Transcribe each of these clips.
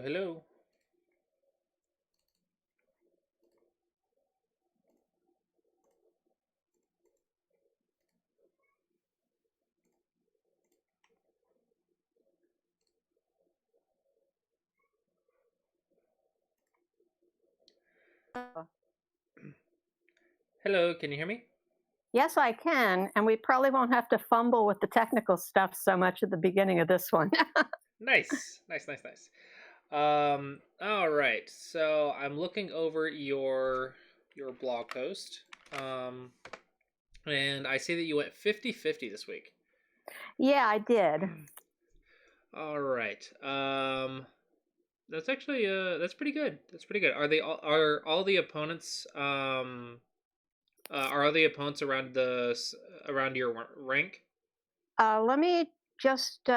Hello. Hello, can you hear me? Yes, I can, and we probably won't have to fumble with the technical stuff so much at the beginning of this one. Nice. Nice, nice, nice. All right. So I'm looking over your blog post. Um and I see that you went 50-50 this week. Yeah, I did. All right. That's actually that's pretty good. That's pretty good. Are all the opponents are all the opponents around your rank? Let me just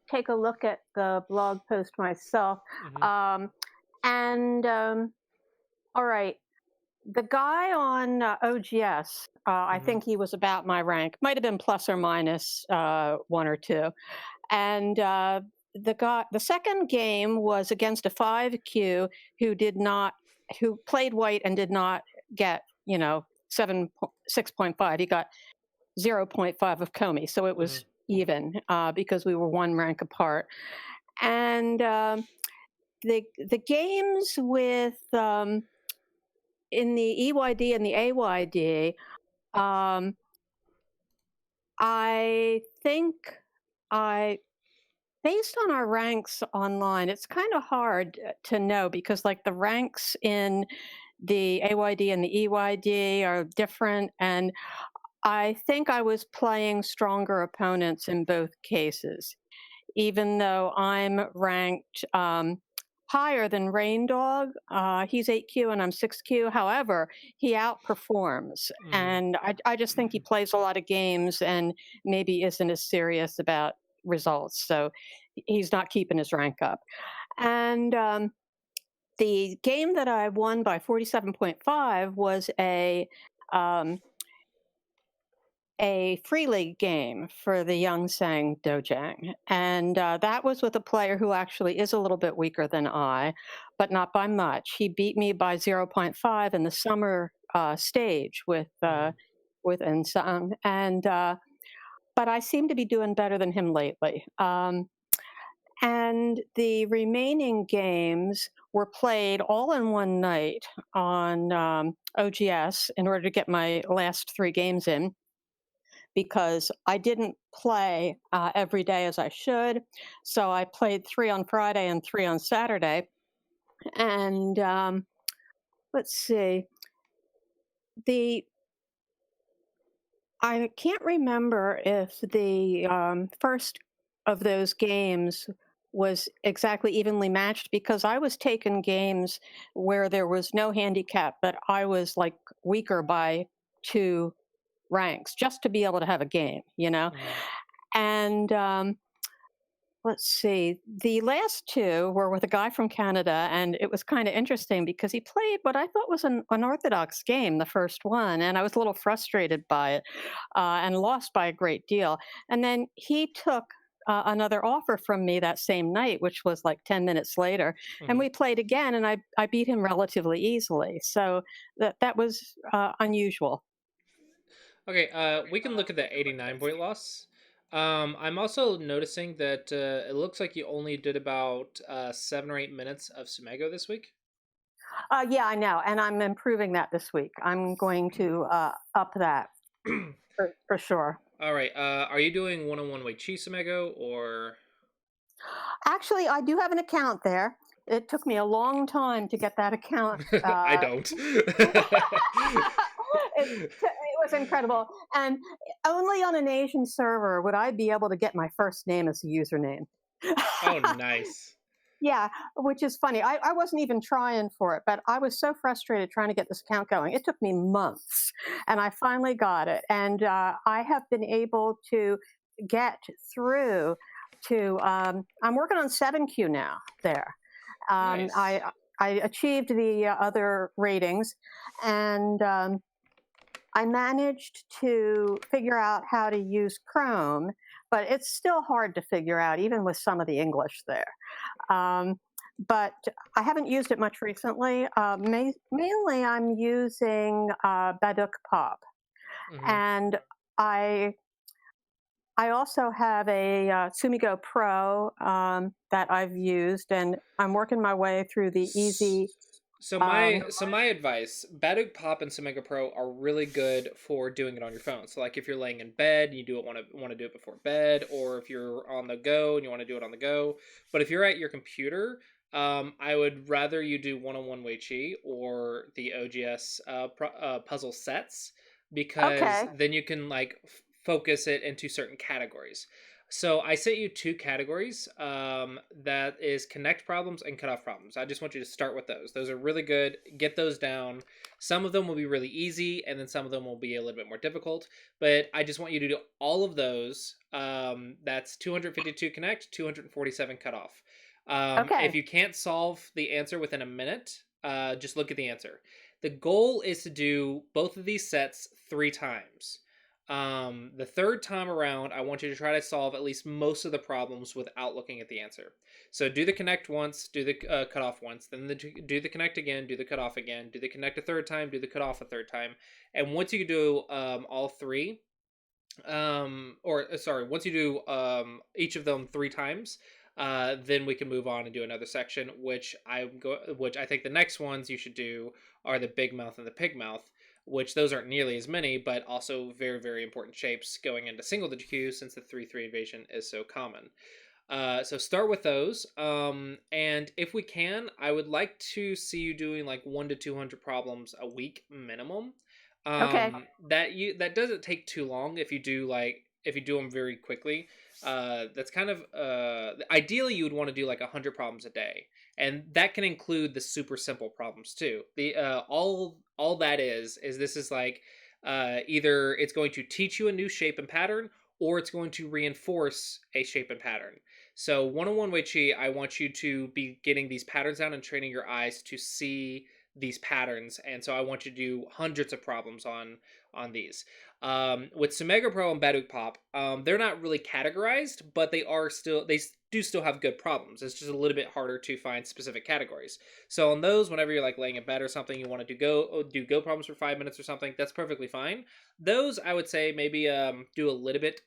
take a look at the blog post myself. Mhm. Um, and all right, the guy on OGS, I Mhm. think he was about my rank, might have been plus or minus one or two. And the second game was against a 5Q who did not, who played white and did not get, 6.5. He got 0.5 of Comey, so it Mhm. was even because we were one rank apart. And the games with in the EYD and the AYD, um, I think I based on our ranks online, it's kind of hard to know because, like, the ranks in the AYD and the EYD are different. And I think I was playing stronger opponents in both cases, even though I'm ranked higher than Rain Dog. He's 8Q and I'm 6Q. However, he outperforms. Mhm. And I just think he plays a lot of games and maybe isn't as serious about results. So he's not keeping his rank up. And the game that I won by 47.5 was um, a free league game for the Young Sang Dojang. And that was with a player who actually is a little bit weaker than I, but not by much. He beat me by zero point 0.5 in the summer stage Mhm. with Nsang. And but I seem to be doing better than him lately. And the remaining games were played all in one night on OGS in order to get my last three games in because I didn't play every day as I should. So I played three on Friday and three on Saturday. And let's see, the I can't remember if the first of those games was exactly evenly matched because I was taking games where there was no handicap, but I was like weaker by two ranks just to be able to have a game. Mhm. And let's see. The last two were with a guy from Canada, and it was kind of interesting because he played what I thought was an unorthodox game, the first one, and I was a little frustrated by it and lost by a great deal. And then he took another offer from me that same night, which was like 10 minutes later, and Mhm. we played again, and I beat him relatively easily. So that was unusual. Okay, we can look at the 89 point loss. I'm also noticing that it looks like you only did about 7 or 8 minutes of Sumego this week. Yeah, I know, and I'm improving that this week. I'm going to up that for sure. All right, are you doing one-on-one Wei Chi Sumego or? Actually, I do have an account there. It took me a long time to get that account. I don't. It was incredible. And only on an Asian server would I be able to get my first name as a username. Oh, nice. Yeah, which is funny. I wasn't even trying for it, but I was so frustrated trying to get this account going. It took me months, and I finally got it. And I have been able to get through to, I'm working on 7Q now there. Um, Nice. I, I achieved the other ratings, and I managed to figure out how to use Chrome, but it's still hard to figure out, even with some of the English there. Um, but I haven't used it much recently. Mainly, I'm using Baduk Pop, Hmm. and I I also have a Sumigo Pro that I've used, and I'm working my way through the easy. So Um, my advice, Baduk Pop and Samega Pro are really good for doing it on your phone. So like if you're laying in bed, you do it want to do it before bed, or if you're on the go and you want to do it on the go. But if you're at your computer, I would rather you do 101 Wei Chi or the OGS puzzle sets, because okay, then you can like focus it into certain categories. So I sent you two categories. That is connect problems and cutoff problems. I just want you to start with those. Those are really good. Get those down. Some of them will be really easy, and then some of them will be a little bit more difficult. But I just want you to do all of those. That's 252 connect, 247 cutoff. If okay, you can't solve the answer within a minute, just look at the answer. The goal is to do both of these sets 3 times. The third time around, I want you to try to solve at least most of the problems without looking at the answer. So do the connect once, do the cutoff once, then do the connect again, do the cutoff again, do the connect a third time, do the cutoff a third time, and once you do all three, or sorry, once you do each of them 3 times, then we can move on and do another section, which I think the next ones you should do are the big mouth and the pig mouth, which those aren't nearly as many, but also very, very important shapes going into single digit Q, since the 3-3 invasion is so common. So start with those. And if we can, I would like to see you doing like 1 to 200 problems a week minimum. okay, That doesn't take too long if you do them very quickly. That's kind of ideally you would want to do like 100 problems a day, and that can include the super simple problems too. The all that is this is like either it's going to teach you a new shape and pattern, or it's going to reinforce a shape and pattern. So 101 Wei Chi, I want you to be getting these patterns down and training your eyes to see these patterns, and so I want you to do hundreds of problems on these. With Sumega Pro and Baduk Pop, they're not really categorized, but they do still have good problems. It's just a little bit harder to find specific categories. So on those, whenever you're like laying in bed or something, you want to do go problems for 5 minutes or something. That's perfectly fine. Those I would say maybe do a little bit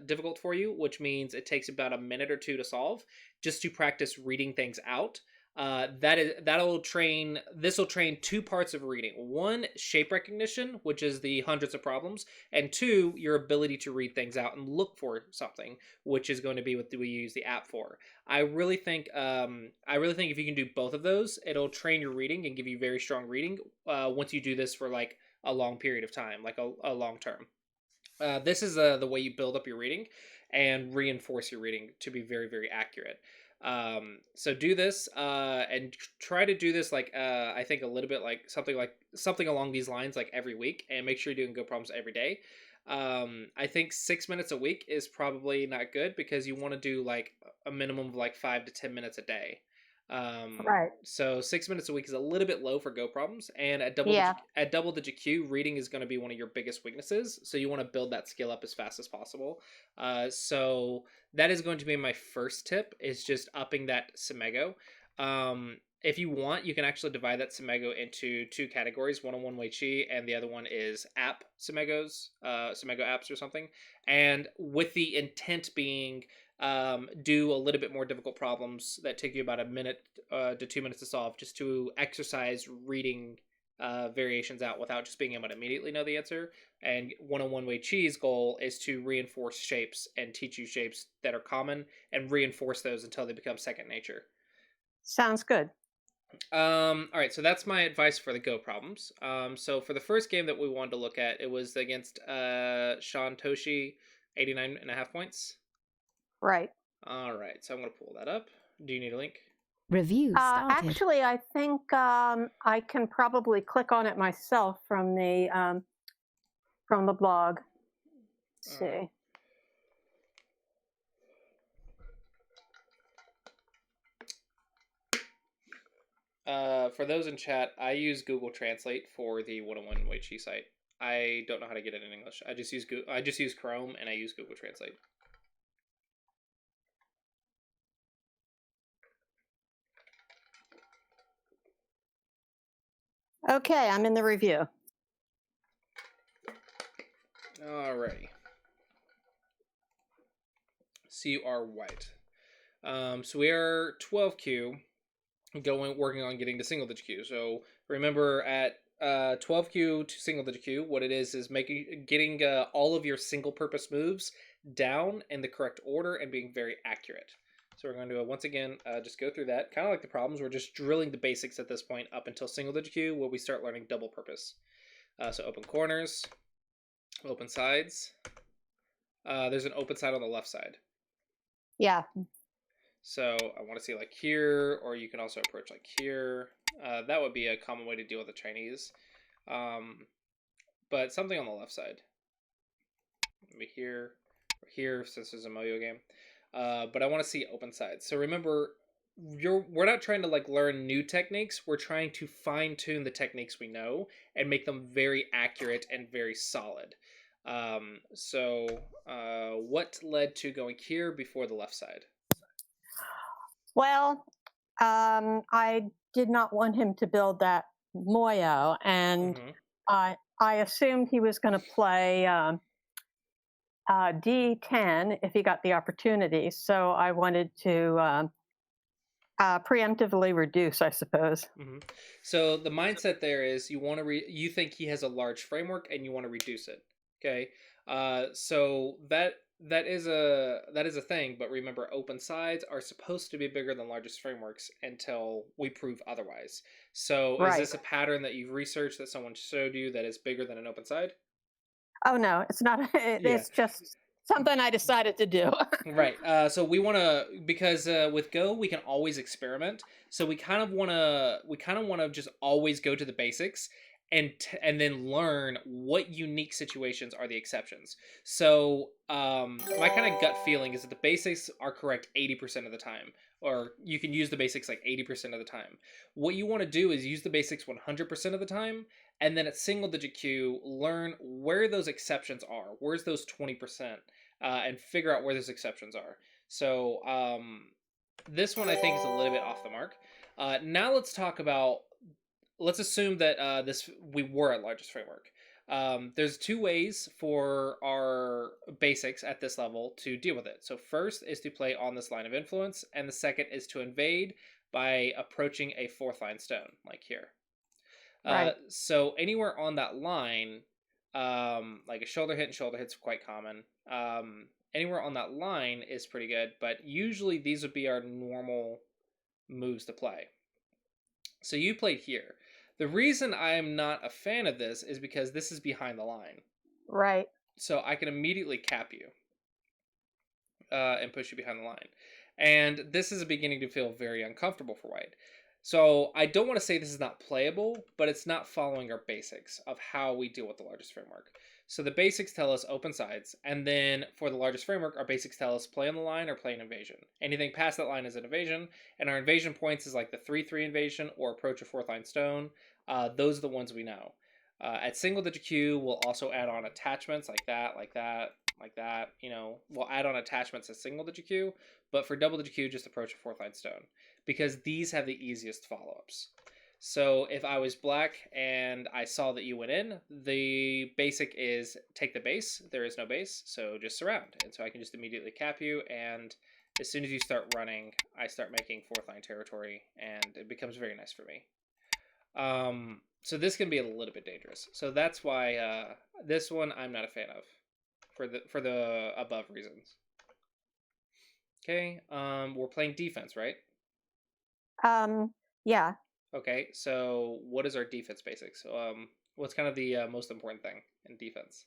difficult for you, which means it takes about a minute or two to solve, just to practice reading things out. That'll train. This will train two parts of reading: one, shape recognition, which is the hundreds of problems, and two, your ability to read things out and look for something, which is going to be what we use the app for. I really think if you can do both of those, it'll train your reading and give you very strong reading. Once you do this for like a long period of time, like a long term. This is the way you build up your reading and reinforce your reading to be very, very accurate. So do this and try to do this like I think a little bit like something along these lines like every week, and make sure you're doing good problems every day. I think 6 minutes a week is probably not good, because you want to do like a minimum of like 5 to 10 minutes a day. right, So 6 minutes a week is a little bit low for Go problems, and yeah, at double digit Q, reading is going to be one of your biggest weaknesses. So you want to build that skill up as fast as possible. So that is going to be my first tip: is just upping that Semego. If you want, you can actually divide that Semego into two categories: 101 Wei Chi, and the other one is app Semegos, Semego apps or something. And with the intent being do a little bit more difficult problems that take you about a minute to 2 minutes to solve, just to exercise reading variations out without just being able to immediately know the answer. And 101 Wei Chi's goal is to reinforce shapes and teach you shapes that are common, and reinforce those until they become second nature. sounds good. All right, so that's my advice for the Go problems. So for the first game that we wanted to look at, it was against Sean Toshi, 89.5 points. Right. All right, so I'm going to pull that up. Do you need a link? Review started. Actually, I think I can probably click on it myself from the blog. Let's see. For those in chat, I use Google Translate for the 101 Wei Chi site. I don't know how to get it in English. I just use Chrome, and I use Google Translate. Okay, I'm in the review. Alrighty. So you are white. So we are 12Q working on getting to single digit Q. So remember at 12Q to single digit Q, what it is getting all of your single purpose moves down in the correct order and being very accurate. So we're going to once again just go through that. Kind of like the problems, we're just drilling the basics at this point up until single digit Q, where we start learning double purpose. So open corners, open sides. There's an open side on the left side. Yeah. So I want to see like here, or you can also approach like here. That would be a common way to deal with the Chinese. But something on the left side. Maybe here, or here, since there's a Moyo game. But I want to see open sides. So remember, we're not trying to like learn new techniques. We're trying to fine tune the techniques we know and make them very accurate and very solid. What led to going here before the left side? Well, I did not want him to build that Moyo, and I assumed he was going to play D10 if he got the opportunity. So I wanted to preemptively reduce, I suppose. So the mindset there is you think he has a large framework and you want to reduce it. Okay, so that is a thing. But remember, open sides are supposed to be bigger than largest frameworks until we prove otherwise. So is this a pattern that you've researched that someone showed you that is bigger than an open side? Oh no, it's not. It's just something I decided to do. Right. So we want to, because with Go we can always experiment. So we kind of want to just always go to the basics and then learn what unique situations are the exceptions. So my kind of gut feeling is that the basics are correct 80% of the time, or you can use the basics like 80% of the time. What you want to do is use the basics 100% of the time, and then at single digit Q, learn where those exceptions are. Where's those 20%? And figure out where those exceptions are. So this one I think is a little bit off the mark. Now let's assume that we were at largest framework. There's two ways for our basics at this level to deal with it. So first is to play on this line of influence, and the second is to invade by approaching a fourth line stone, like here. Right. So anywhere on that line, like a shoulder hit, and shoulder hit's quite common. Anywhere on that line is pretty good, but usually these would be our normal moves to play. So you played here. The reason I'm not a fan of this is because this is behind the line. Right. So I can immediately cap you and push you behind the line. And this is beginning to feel very uncomfortable for white. So I don't want to say this is not playable, but it's not following our basics of how we deal with the largest framework. So the basics tell us open sides, and then for the largest framework, our basics tell us play on the line or play an invasion. Anything past that line is an invasion, and our invasion points is like the 3/3 invasion or approach a fourth line stone. Those are the ones we know. At single digit Q, we'll also add on attachments like that, like that, like that. We'll add on attachments at single digit Q, but for double digit Q, just approach a fourth line stone, because these have the easiest follow-ups. So if I was black and I saw that you went in, the basic is take the base. There is no base, so just surround. And so I can just immediately cap you, and as soon as you start running, I start making fourth line territory, and it becomes very nice for me. So this can be a little bit dangerous. So that's why this one I'm not a fan of, for the above reasons. Okay, we're playing defense, right? Yeah. Okay, so what is our defense basics? What's kind of the most important thing in defense?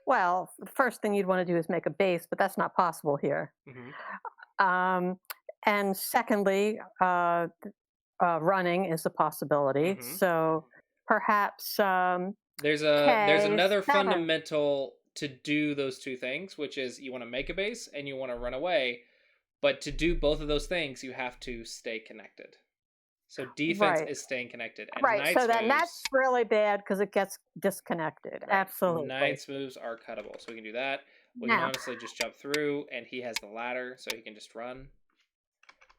Well, the first thing you'd want to do is make a base, but that's not possible here. And secondly, running is a possibility. So perhaps there's another fundamental to do those two things, which is you want to make a base and you want to run away. But to do both of those things, you have to stay connected. So defense is staying connected. And right. So then that's really bad because it gets disconnected. Right. Absolutely. Knight's moves are cuttable. So we can do that. We can honestly just jump through, and he has the ladder, so he can just run.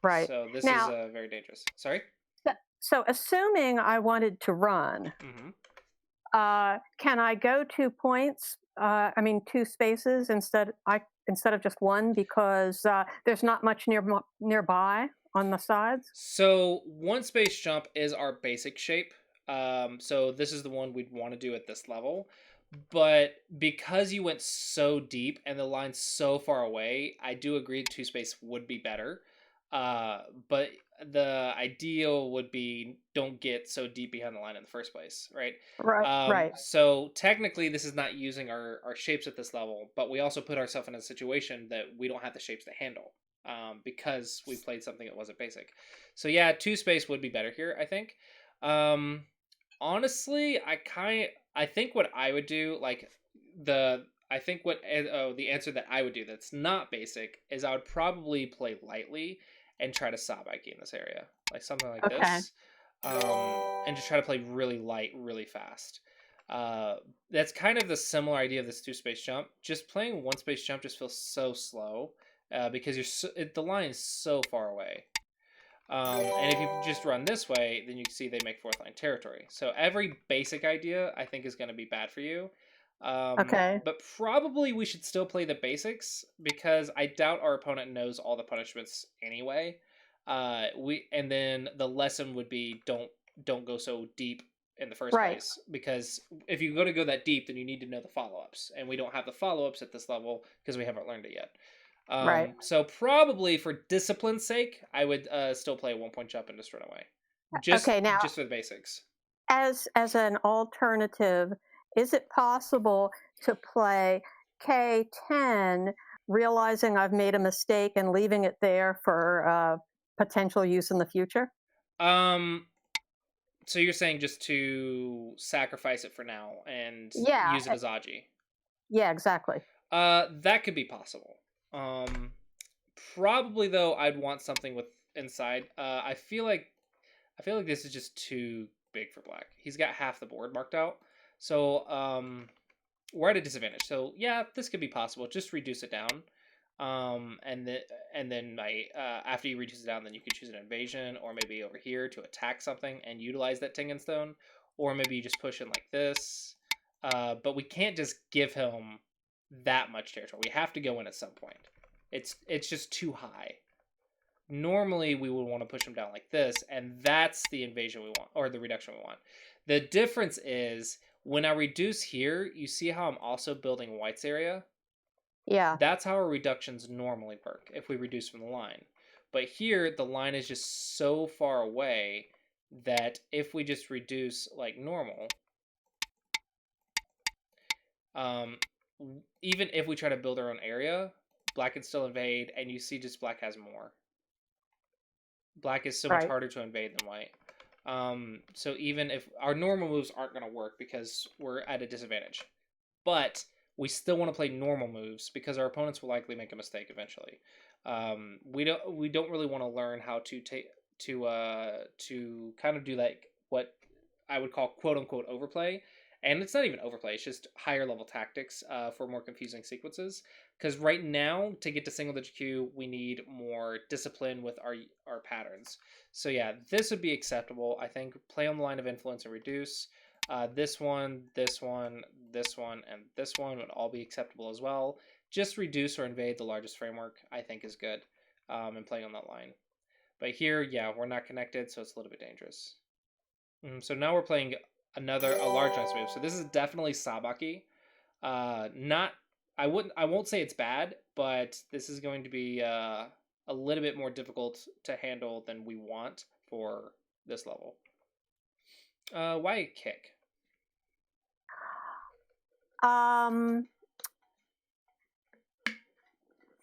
Right. So this is very dangerous. Sorry? So assuming I wanted to run, Hmm. can I go 2 points? I mean, 2 spaces instead of just one because there's not much nearby on the sides. So one space jump is our basic shape. So this is the one we'd want to do at this level. But because you went so deep and the line's so far away, I do agree two space would be better. But the ideal would be don't get so deep behind the line in the first place, right? Right, right, So technically, this is not using our shapes at this level, but we also put ourselves in a situation that we don't have the shapes to handle because we played something that wasn't basic. So yeah, two space would be better here, I think. Um, Honestly, I think what I would do, like I think the answer that I would do that's not basic is I would probably play lightly and try to sabaki in this area, like something like okay, this, and just try to play really light, really fast. Uh, that's kind of the similar idea of this two space jump. Just playing one space jump just feels so slow because the line is so far away. And if you just run this way, then you can see they make fourth line territory. So every basic idea, I think, is going to be bad for you. okay, But probably we should still play the basics because I doubt our opponent knows all the punishments anyway. And then the lesson would be don't go so deep in the first right, place because if you're going to go that deep, then you need to know the follow ups, and we don't have the follow ups at this level because we haven't learned it yet. right. So probably for discipline's sake, I would still play a 1 point jump and just run away, Okay, now just for the basics. as an alternative, is it possible to play K10, realizing I've made a mistake and leaving it there for potential use in the future? Um, so you're saying just to sacrifice it for now and Yeah, use it as Aji? yeah, exactly. That could be possible. Um, Probably though, I'd want something with inside. I feel like this is just too big for black. He's got half the board marked out, so we're at a disadvantage. So yeah, this could be possible. Just reduce it down, and then after you reduce it down, then you can choose an invasion or maybe over here to attack something and utilize that Tengen Stone, or maybe you just push in like this. But we can't just give him that much territory. We have to go in at some point. It's just too high. Normally we would want to push him down like this, and that's the invasion we want, or the reduction we want. The difference is when I reduce here, you see how I'm also building White's area? Yeah, That's how our reductions normally work if we reduce from the line. But here, the line is just so far away that if we just reduce like normal, um, even if we try to build our own area, black can still invade, and you see just black has more. Black is so much right. harder to invade than white. So even if our normal moves aren't going to work because we're at a disadvantage, but we still want to play normal moves because our opponents will likely make a mistake eventually. We don't really want to learn how to to kind of do like what I would call quote unquote overplay, and it's not even overplay. It's just higher level tactics for more confusing sequences. Because right now, to get to single digit Q, we need more discipline with our patterns. So yeah, this would be acceptable. I think play on the line of influence and reduce. This one, this one, this one, and this one would all be acceptable as well. Just reduce or invade the largest framework, I think, is good, and playing on that line. But here, yeah, we're not connected, so it's a little bit dangerous. So now we're playing a large nice move. So this is definitely Sabaki. Not I won't say it's bad, but this is going to be a little bit more difficult to handle than we want for this level. Why kick? Um,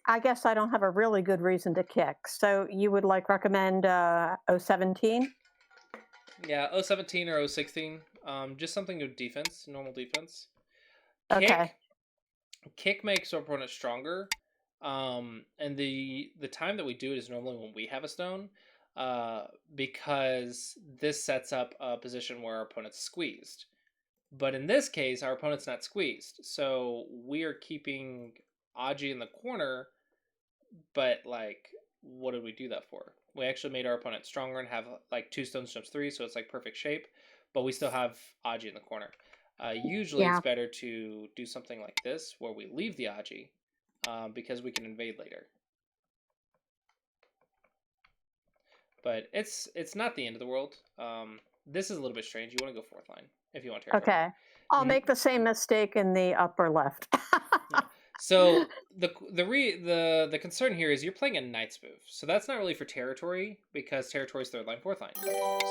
I guess I don't have a really good reason to kick. So you would like recommend 017? Yeah, 017 or 016. Just something with defense, normal defense. Okay. Kick makes our opponent stronger. And the time that we do it is normally when we have a stone, because this sets up a position where our opponent's squeezed. But in this case, our opponent's not squeezed, so we are keeping Aji in the corner. But like, what did we do that for? We actually made our opponent stronger and have like 2 stones jumps 3, so it's like perfect shape. But we still have Aji in the corner. Usually it's better to do something like this, where we leave the Aji, because we can invade later. But it's not the end of the world. This is a little bit strange. You want to go 4th line if you want territory. Okay. I'll make the same mistake in the upper left. Yeah. So the concern here is you're playing a Knight's move. So that's not really for territory, because territory is 3rd line, 4th line.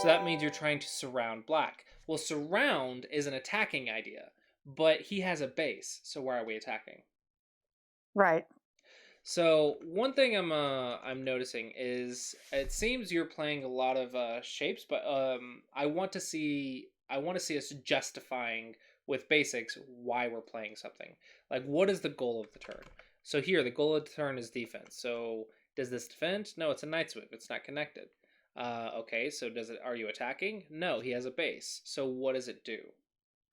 So that means you're trying to surround black. Well, surround is an attacking idea, but he has a base. So why are we attacking? Right. So one thing I'm noticing is it seems you're playing a lot of shapes, but I want to see us justifying with basics why we're playing something. Like, what is the goal of the turn? So here, the goal of the turn is defense. So does this defend? No, it's a Knight's move. It's not connected. Okay, so are you attacking? No, he has a base. So what does it do?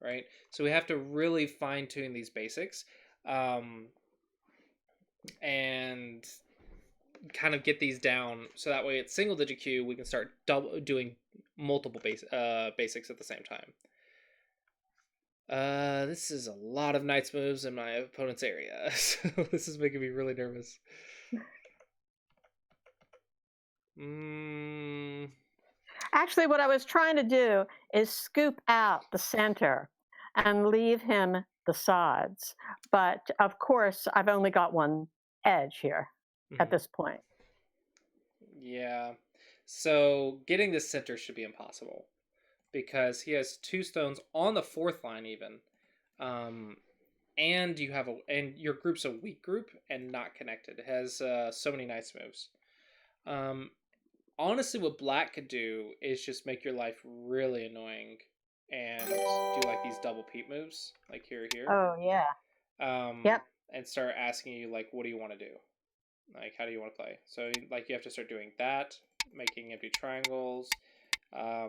Right? So we have to really fine tune these basics. And kind of get these down, so that way it's single digit Q, we can start doing multiple basics at the same time. This is a lot of Knight's moves in my opponent's area, so this is making me really nervous. Actually, what I was trying to do is scoop out the center and leave him the sides. But of course, I've only got one edge here at this point. Yeah. So getting the center should be impossible, because he has 2 stones on the 4th line even. And your group's a weak group and not connected. It has so many nice moves. Honestly, what black could do is just make your life really annoying and do like these double peep moves, like here. Oh yeah. Yep. And start asking you, like, what do you want to do? Like, how do you want to play? So like you have to start doing that, making empty triangles,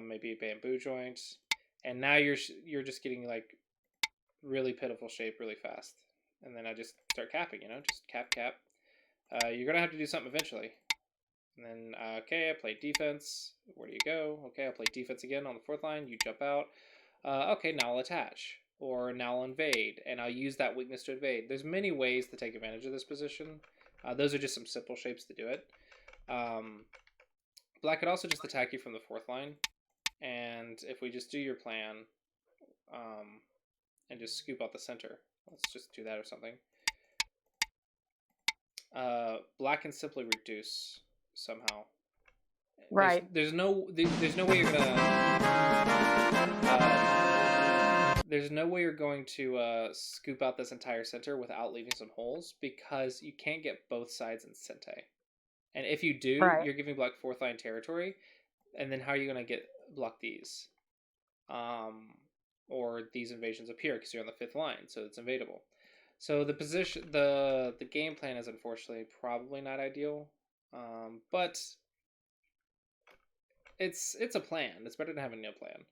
maybe bamboo joints, and now you're just getting like really pitiful shape really fast. And then I just start capping, just cap. You're gonna have to do something eventually. And then okay, I play defense. Where do you go? Okay, I'll play defense again on the 4th line. You jump out. Okay, now I'll attach, or now I'll invade, and I'll use that weakness to invade. There's many ways to take advantage of this position. Those are just some simple shapes to do it. Black could also just attack you from the 4th line, and if we just do your plan, and just scoop out the center, let's just do that or something. Black can simply reduce somehow. Right. There's no way you're gonna. There's no way you're going to scoop out this entire center without leaving some holes, because you can't get both sides in Sente. And if you do, you're giving black 4th line territory, and then how are you going to block these? Or these invasions up here, because you're on the 5th line, so it's invadable. So the game plan is unfortunately probably not ideal, but it's a plan. It's better than having no plan.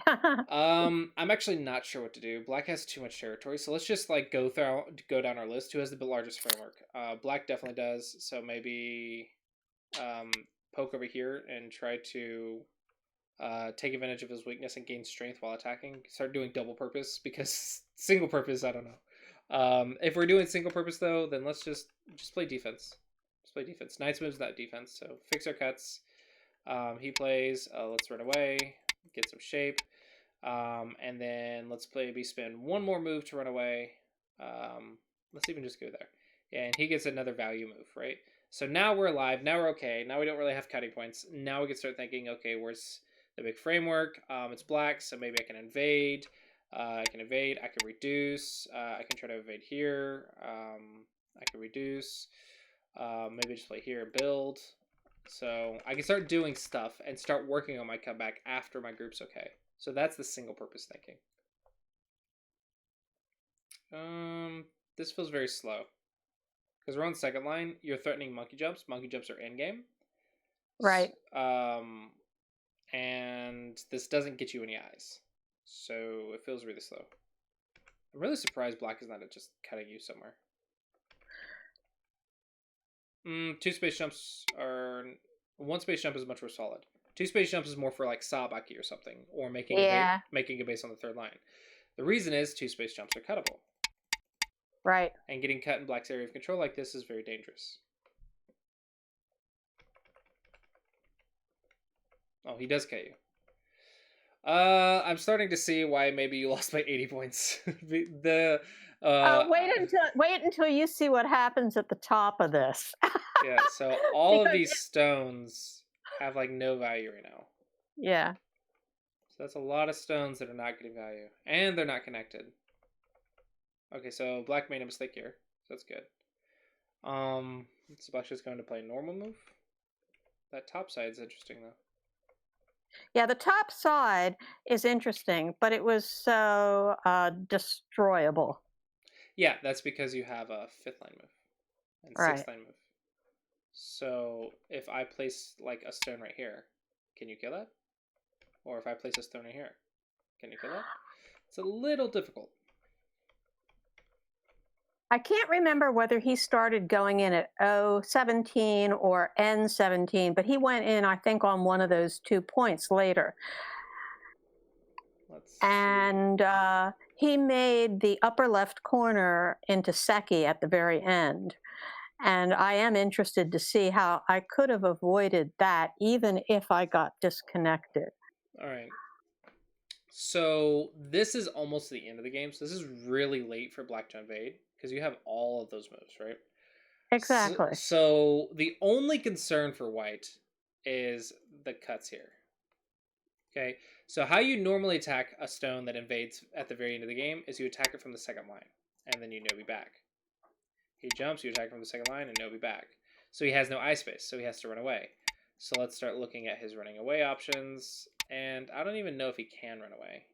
I'm actually not sure what to do. Black has too much territory, so let's just like go down our list. Who has the largest framework? Black definitely does. So maybe poke over here and try to take advantage of his weakness and gain strength while attacking. Start doing double purpose, because single purpose, I don't know. If we're doing single purpose though, then let's just play defense. Let's play defense. Knight's moves that defense. So fix our cuts. He plays. Let's run away. Get some shape. And then let's maybe spend one more move to run away. Let's even just go there. Yeah, and he gets another value move, right? So now we're alive. Now we're okay. Now we don't really have cutting points. Now we can start thinking, okay, where's the big framework? It's black, so maybe I can invade. I can reduce. I can try to invade here. I can reduce. Maybe just play here and build. So I can start doing stuff and start working on my comeback after my group's okay. So that's the single purpose thinking. This feels very slow, because we're on the 2nd line. You're threatening monkey jumps. Monkey jumps are in game. Right. And this doesn't get you any eyes, so it feels really slow. I'm really surprised black is not just cutting you somewhere. 2 space jumps are One space jump is much more solid. Two space jumps is more for like Sabaki or something, or making making a base on the third line. The reason is two space jumps are cuttable. Right. And getting cut in Black's area of control like this is very dangerous. Oh, he does cut you. I'm starting to see why maybe you lost by 80 points. Wait until you see what happens at the top of this. Yeah, so all of these stones have like no value right now. Yeah. So that's a lot of stones that are not getting value. And they're not connected. Okay, so Black made a mistake here. So that's good. So Black's just going to play a normal move. That top side's interesting though. Yeah, the top side is interesting, but it was so destroyable. Yeah, that's because you have a 5th line move and 6th line move. So if I place like a stone right here, can you kill that? Or if I place a stone right here, can you kill that? It's a little difficult. I can't remember whether he started going in at O17 or N17, but he went in, I think, on one of those 2 points later. And he made the upper left corner into Seki at the very end. And I am interested to see how I could have avoided that even if I got disconnected. All right. So this is almost the end of the game. So this is really late for Black to invade because you have all of those moves, right? Exactly. So the only concern for White is the cuts here. Okay, so how you normally attack a stone that invades at the very end of the game is you attack it from the second line, and then you Nobi back. He jumps, you attack from the second line, and Nobi back. So he has no eye space, so he has to run away. So let's start looking at his running away options, and I don't even know if he can run away.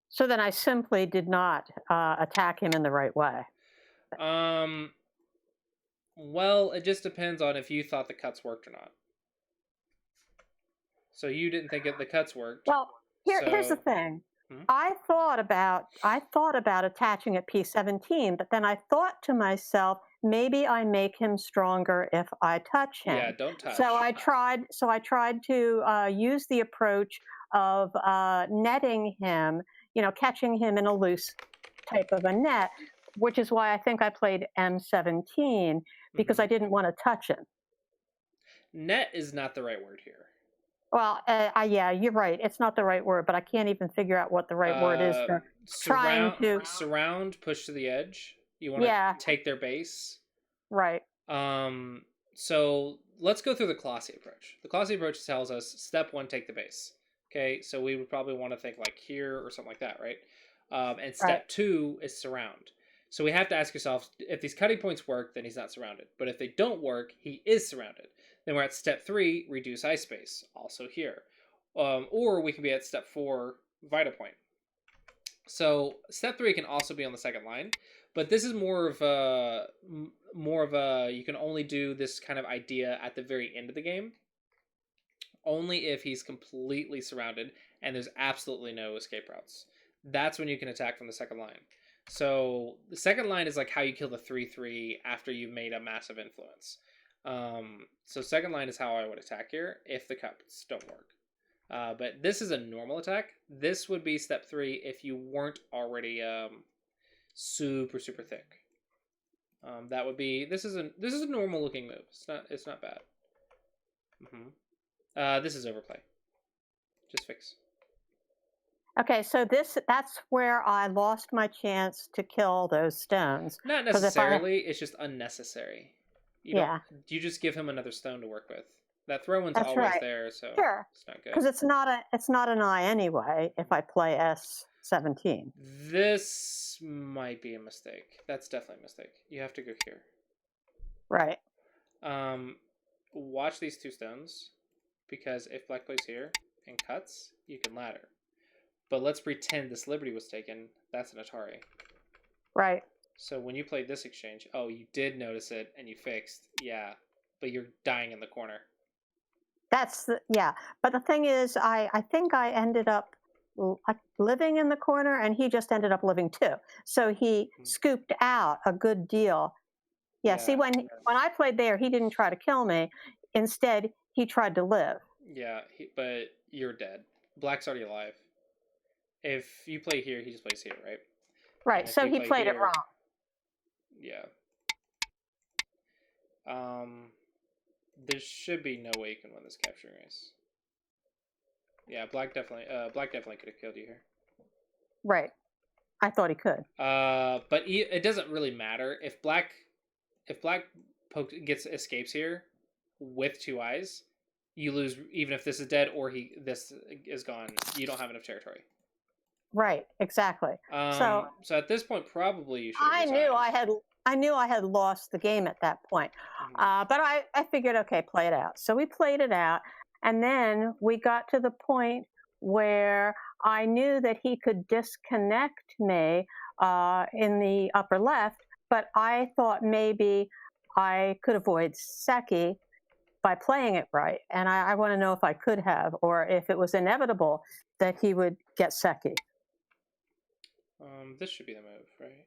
So then I simply did not attack him in the right way. Well, it just depends on if you thought the cuts worked or not. So you didn't think the cuts worked. Well, here's the thing. I thought about attaching at P17, but then I thought to myself, maybe I make him stronger if I touch him. Yeah, don't touch. So I tried to use the approach of netting him, catching him in a loose type of a net, which is why I think I played M17 because I didn't want to touch him. Net is not the right word here. Well, yeah, you're right. It's not the right word, but I can't even figure out what the right word is for trying to surround, push to the edge. You want to take their base, right? So let's go through the Clossi approach. The Clossi approach tells us step 1, take the base. Okay, so we would probably want to think like here or something like that, right? And step 2 is surround. So we have to ask ourselves, if these cutting points work, then he's not surrounded. But if they don't work, he is surrounded. Then we're at step 3, reduce eye space, also here. Or we can be at step 4, vital point. So step 3 can also be on the second line, but this is more of a you can only do this kind of idea at the very end of the game. Only if he's completely surrounded and there's absolutely no escape routes. That's when you can attack from the second line. So the second line is like how you kill the 3/3 after you've made a massive influence. So second line is how I would attack here if the cuts don't work. But this is a normal attack. This would be step 3 if you weren't already super thick. That would be this is a normal looking move. It's not bad. This is overplay. Just fix. Okay, so that's where I lost my chance to kill those stones. Not necessarily. It's just unnecessary. You just give him another stone to work with. That throw one's always there, so it's not good. Because it's not an eye anyway if I play S17. This might be a mistake. That's definitely a mistake. You have to go here. Right. Watch these 2 stones, because if Black plays here and cuts, you can ladder. But let's pretend this liberty was taken. That's an Atari. Right. So when you played this exchange, you did notice it and you fixed. Yeah, but you're dying in the corner. But the thing is, I think I ended up living in the corner, and he just ended up living too. So he scooped out a good deal. Yeah. See, when I played there, he didn't try to kill me. Instead, he tried to live. Yeah, but you're dead. Black's already alive. If you play here, he just plays here, right? Right. So he played it wrong. Yeah. There should be no way you can win this capturing race. Yeah, Black definitely could have killed you here. Right. I thought he could. But it doesn't really matter if Black escapes here with 2 eyes, you lose. Even if this is dead or this is gone, you don't have enough territory. Right. Exactly. So at this point, probably you should. I knew I had lost the game at that point. Mm-hmm. But I figured, okay, play it out. So we played it out. And then we got to the point where I knew that he could disconnect me in the upper left, but I thought maybe I could avoid Seki by playing it right. And I want to know if I could have, or if it was inevitable that he would get Seki. This should be the move, right?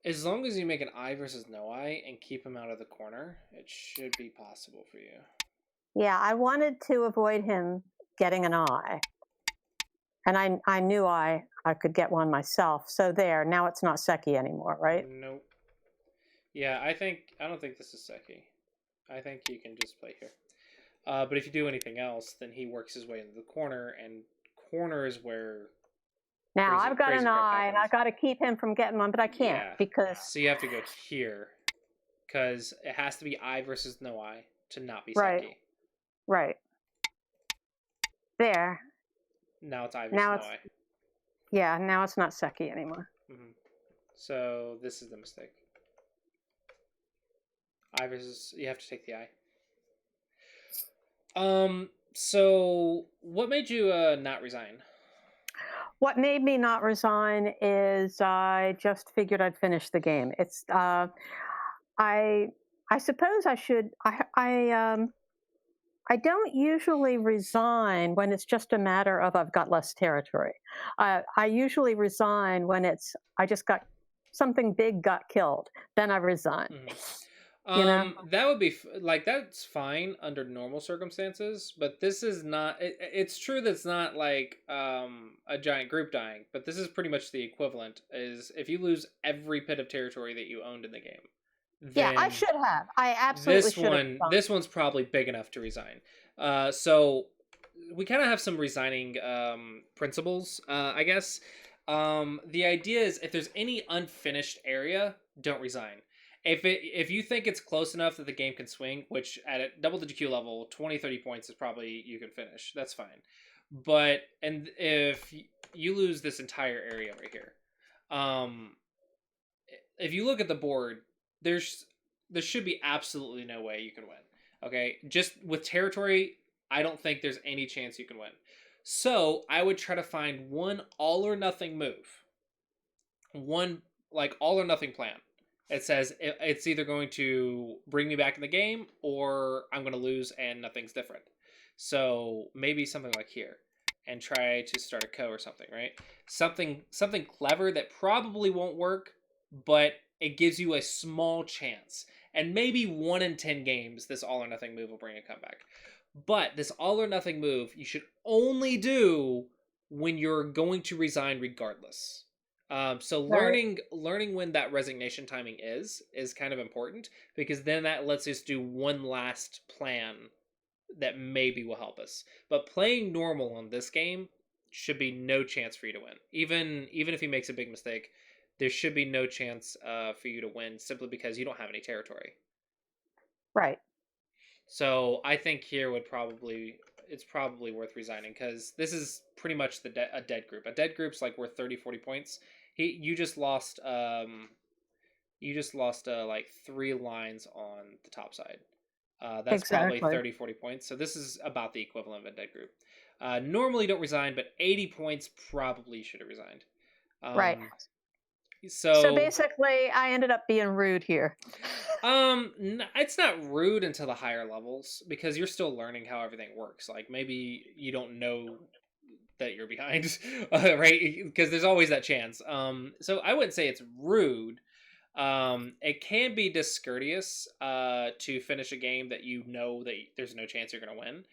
As long as you make an eye versus no eye and keep him out of the corner, it should be possible for you. Yeah, I wanted to avoid him getting an eye. And I knew I could get one myself. So there, now it's not Seki anymore, right? Nope. Yeah, I don't think this is Seki. I think you can just play here. But if you do anything else, then he works his way into the corner, and corner is where... Now, I've got an eye, and I've got to keep him from getting one, but I can't because... So you have to go here, because it has to be eye versus no eye to not be right. Seki. Right. There. Now it's eye versus no eye. Yeah, now it's not Seki anymore. Mm-hmm. So this is the mistake. Eye versus... You have to take the eye. So what made you not resign? What made me not resign is I just figured I'd finish the game. It's I suppose I should. I don't usually resign when it's just a matter of I've got less territory. I usually resign when it's I just got something big got killed. Then I resign. Mm-hmm. That would be that's fine under normal circumstances, but this is not. It's true that it's not like a giant group dying, but this is pretty much the equivalent. Is if you lose every pit of territory that you owned in the game. Yeah, I should have. I absolutely should have. This one's probably big enough to resign. So we kind of have some resigning principles, I guess. The idea is if there's any unfinished area, don't resign. If you think it's close enough that the game can swing, which at a double-digit Q level, 20, 30 points is probably you can finish. That's fine. But if you lose this entire area right here, if you look at the board, there should be absolutely no way you can win. Okay, just with territory, I don't think there's any chance you can win. So I would try to find one all or nothing move, one all or nothing plan. It says it's either going to bring me back in the game or I'm going to lose and nothing's different. So maybe something like here and try to start a co or something, right? Something clever that probably won't work, but it gives you a small chance. And maybe 1 in 10 games, this all or nothing move will bring a comeback. But this all or nothing move, you should only do when you're going to resign regardless. So learning when that resignation timing is kind of important, because then that lets us do one last plan that maybe will help us. But playing normal on this game should be no chance for you to win. Even if he makes a big mistake, there should be no chance for you to win simply because you don't have any territory. Right. So I think here it's probably worth resigning, because this is pretty much a dead group. A dead group's worth 30, 40 points. You just lost like 3 lines on the top side. That's exactly. Probably 30, 40 points. So this is about the equivalent of a dead group. Normally don't resign, but 80 points probably should have resigned. Right. So So, basically, I ended up being rude here. it's not rude until the higher levels because you're still learning how everything works. Like maybe you don't know that you're behind, right? Because there's always that chance. So I wouldn't say it's rude. It can be discourteous to finish a game that you know that there's no chance you're going to win.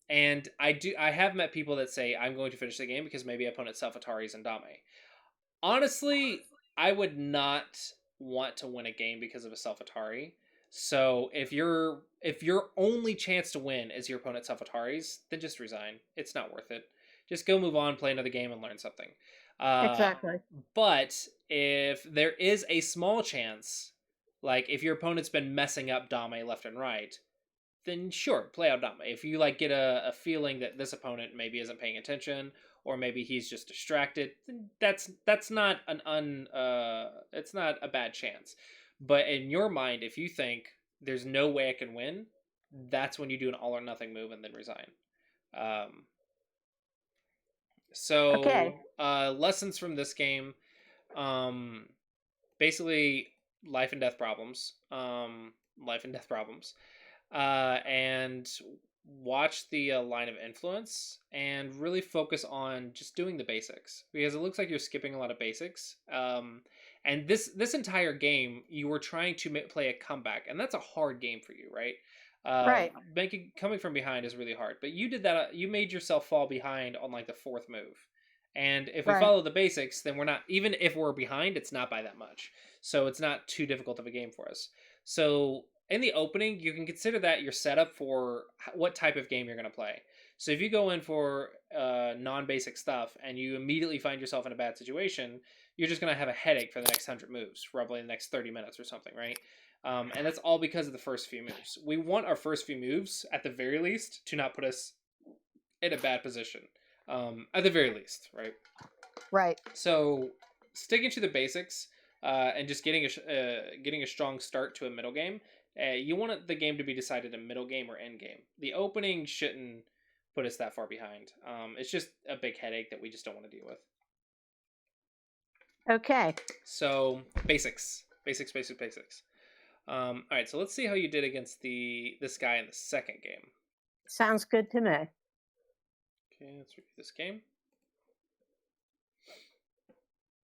And I have met people that say I'm going to finish the game because maybe opponent self Ataris and Dame. Honestly, I would not want to win a game because of a self Atari. So if your only chance to win is your opponent self Ataris, then just resign. It's not worth it. Just go move on, play another game, and learn something. Uh, Exactly. but if there is a small chance, like if your opponent's been messing up Dame left and right, then sure, play out Dame. If you like get a feeling that this opponent maybe isn't paying attention, or maybe he's just distracted, then that's not it's not a bad chance. But in your mind, if you think there's no way I can win, that's when you do an all or nothing move and then resign. Um, Okay. lessons from this game, um, basically life and death problems. Life and death problems. And watch the line of influence and really focus on just doing the basics because it looks like you're skipping a lot of basics. And this entire game, you were trying to play a comeback, and that's a hard game for you, right? Right. Coming from behind is really hard, but you did that. You made yourself fall behind on like the fourth move. And if we Right. follow the basics, then we're not, even if we're behind, it's not by that much. So it's not too difficult of a game for us. So in the opening, you can consider that your setup for what type of game you're going to play. So if you go in for non-basic stuff and you immediately find yourself in a bad situation, you're just going to have a headache for the next 100 moves, probably the next 30 minutes or something, right? And that's all because of the first few moves. We want our first few moves, at the very least, to not put us in a bad position. At the very least, right? Right. So sticking to the basics and just getting a strong start to a middle game. You want the game to be decided in middle game or end game. The opening shouldn't put us that far behind. It's just a big headache that we just don't want to deal with. Okay. So basics. All right, so let's see how you did against this guy in the second game. Sounds good to me. Okay, let's review this game.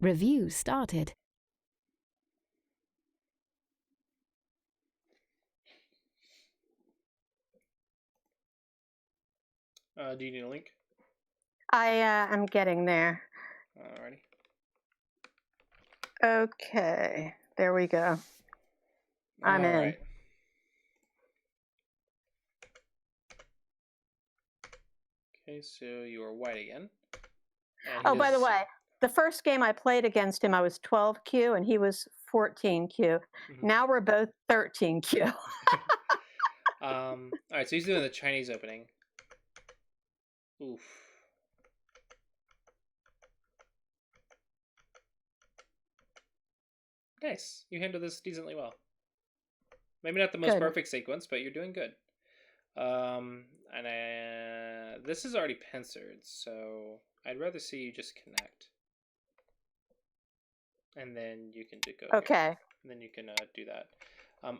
Review started. Do you need a link? I am getting there. Alrighty. Okay. There we go. I'm in. Right. Okay, so you are white again. Oh, by the way, the first game I played against him, I was 12Q and he was 14Q. Mm-hmm. Now we're both 13Q. All right, so he's doing the Chinese opening. Oof. Nice. You handled this decently well. Maybe not the most perfect sequence, but you're doing good. This is already pincered, so I'd rather see you just connect. And then you can go okay. Here. And then you can do that.